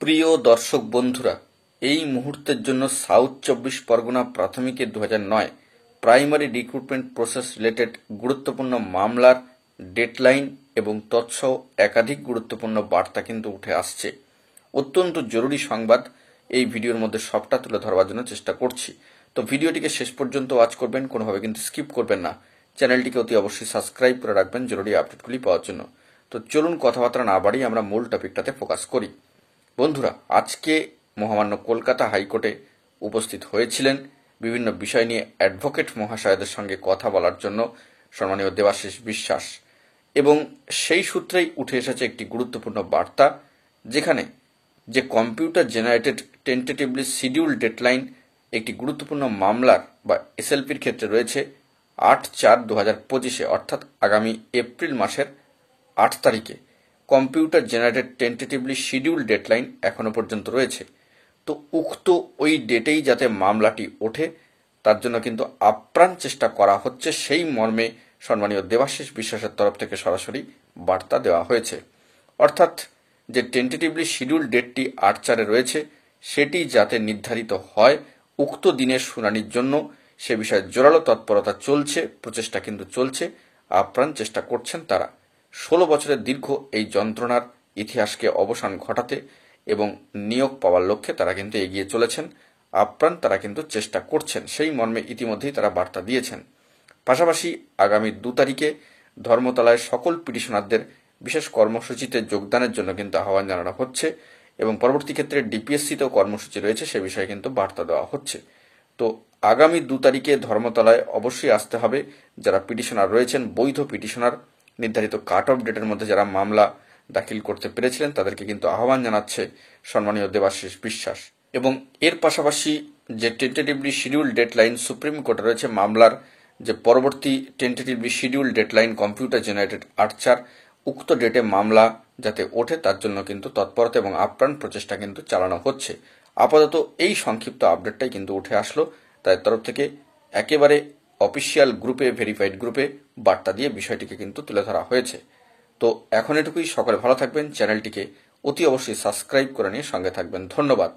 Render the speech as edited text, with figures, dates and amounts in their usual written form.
প্রিয় দর্শক বন্ধুরা, এই মুহূর্তের জন্য সাউথ ২৪ পরগনা প্রাথমিকের ২০০৯ প্রাইমারি রিক্রুটমেন্ট প্রসেস রিলেটেড গুরুত্বপূর্ণ মামলার ডেডলাইন এবং তৎসহ একাধিক গুরুত্বপূর্ণ বার্তা কিন্তু উঠে আসছে। অত্যন্ত জরুরি সংবাদ, এই ভিডিওর মধ্যে সবটা তুলে ধরবার জন্য চেষ্টা করছি। তো ভিডিওটিকে শেষ পর্যন্ত ওয়াচ করবেন, কোনোভাবে কিন্তু স্কিপ করবেন না। চ্যানেলটিকে অতি অবশ্যই সাবস্ক্রাইব করে রাখবেন জরুরি আপডেটগুলি পাওয়ার জন্য। তো চলুন কথাবার্তা না বাড়িয়ে আমরা মূল টপিকটাতে ফোকাস করি। বন্ধুরা, আজকে মহামান্য কলকাতা হাইকোর্টে উপস্থিত হয়েছিলেন বিভিন্ন বিষয় নিয়ে অ্যাডভোকেট মহাশয়দের সঙ্গে কথা বলার জন্য সম্মানীয় দেবাশিস বিশ্বাস, এবং সেই সূত্রেই উঠে এসেছে একটি গুরুত্বপূর্ণ বার্তা, যেখানে যে computer generated tentatively schedule deadline একটি গুরুত্বপূর্ণ মামলার বা এসএলপির ক্ষেত্রে রয়েছে ৮/৪/২০২৫, অর্থাৎ আগামী এপ্রিল মাসের ৮ তারিখে computer generated tentatively schedule deadline এখনো পর্যন্ত রয়েছে। তো উক্ত ওই ডেটেই যাতে মামলাটি ওঠে, তার জন্য কিন্তু আপ্রাণ চেষ্টা করা হচ্ছে, সেই মর্মে সম্মানীয় দেবাশিস বিশ্বাসের তরফ থেকে সরাসরি বার্তা দেওয়া হয়েছে। অর্থাৎ যে টেন্টেটিভলি শিডিউল ডেটটি ৮/৪ রয়েছে, সেটি যাতে নির্ধারিত হয় উক্ত দিনের শুনানির জন্য, সে বিষয়ে জোরালো তৎপরতা চলছে, প্রচেষ্টা কিন্তু চলছে, আপ্রাণ চেষ্টা করছেন তারা। ১৬ বছরের দীর্ঘ এই যন্ত্রণার ইতিহাসকে অবসান ঘটাতে এবং নিয়োগ পাওয়ার লক্ষ্যে তারা কিন্তু এগিয়ে চলেছেন, আপ্রাণ তারা কিন্তু চেষ্টা করছেন, সেই মর্মে ইতিমধ্যেই তারা বার্তা দিয়েছেন। পাশাপাশি আগামী ২ তারিখে ধর্মতলায় সকল পিটিশনারদের বিশেষ কর্মসূচিতে যোগদানের জন্য কিন্তু আহ্বান জানানো হচ্ছে, এবং পরবর্তী ক্ষেত্রে ডিপিএসসিতেও কর্মসূচি রয়েছে, সে বিষয়ে কিন্তু বার্তা দেওয়া হচ্ছে। তো আগামী ২ তারিখে ধর্মতলায় অবশ্যই আসতে হবে যারা পিটিশনার রয়েছেন, বৈধ পিটিশনার, নির্ধারিত কাট অফ ডেটের মধ্যে যারা মামলা দাখিল করতে পেরেছিলেন, তাদেরকে কিন্তু আহ্বান জানাচ্ছে সম্মানীয় দেবাশিস বিশ্বাস। এবং এর পাশাপাশি যে টেন্টেটিভলি শিডিউল ডেডলাইন সুপ্রিম কোর্টে রয়েছে মামলার, যে পরবর্তী tentatively schedule deadline computer generated ৮/৪, উক্ত ডেটে মামলা যাতে ওঠে তার জন্য কিন্তু তৎপরতা এবং আপ্রাণ প্রচেষ্টা কিন্তু চালানো হচ্ছে। আপাতত এই সংক্ষিপ্ত আপডেটটাই কিন্তু উঠে আসলো, তাদের তরফ থেকে একেবারে অফিসিয়াল গ্রুপে, ভেরিফাইড গ্রুপে বার্তা দিয়ে বিষয়টিকে কিন্তু তুলে ধরা হয়েছে। তো এখন এটুকুই, সকলে ভালো থাকবেন, চ্যানেলটিকে অতি অবশ্যই সাবস্ক্রাইব করে নিয়ে সঙ্গে থাকবেন। ধন্যবাদ।